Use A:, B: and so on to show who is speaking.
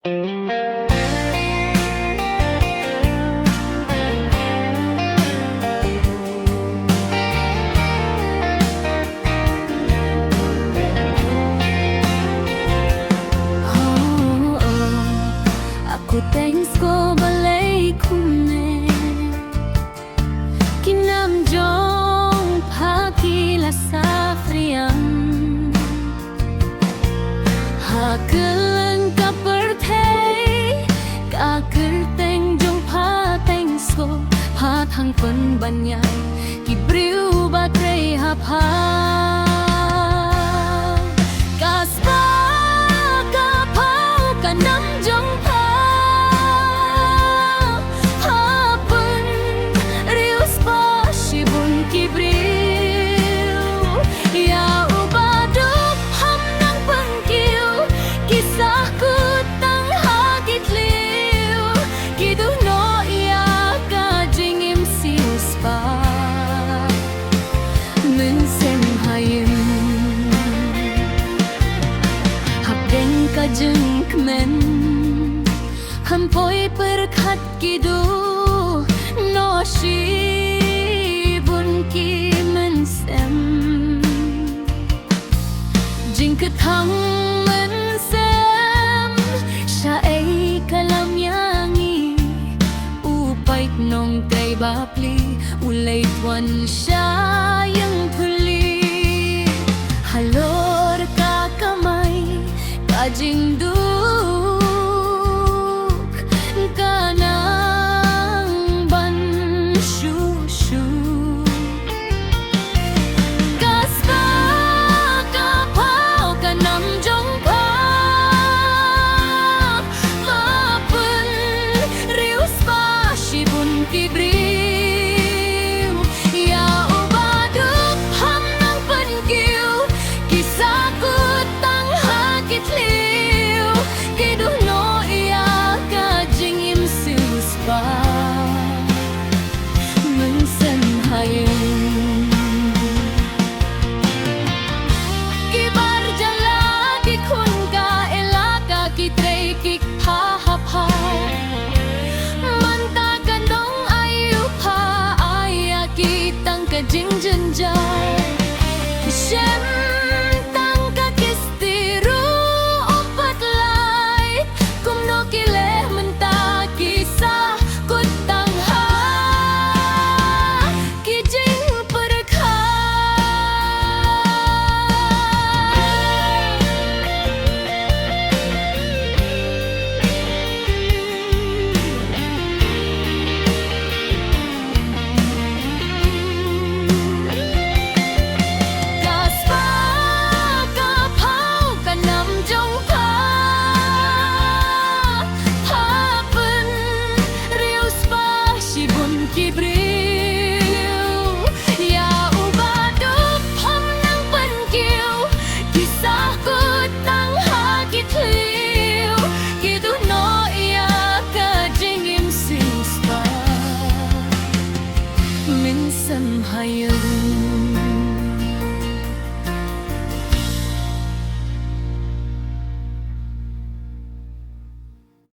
A: Aku thanks ko balay kume Kinam jong pakila sa friang Hakelang ka pertay Ka kerteng jong pa thanks ko Patang penbanyay Kibriu batray hapa Kaspa kapau kanam jong pa Kajeng kemen Hampoi perkat kidu No shi bun ki men sem Jing ketang men sem Sha ei kalam yangi Upai nong kay bapli Ulay tuan sha yang tuli Halor ka kamay Kajing duk kanang ban shu Kaspa kapau kanam jong pa Mapun rius pa shibun kibriu Ya ubaduk ham nang pengiu Kisah ku tang hakit liu Kiduh no iya kajing im siuspa Mensen hayeng Kibar jala kikun ka elaka kitrei kik pahapau Manta kandong ayu pa aya kitang kajing jenjay Shem Min sem hayeng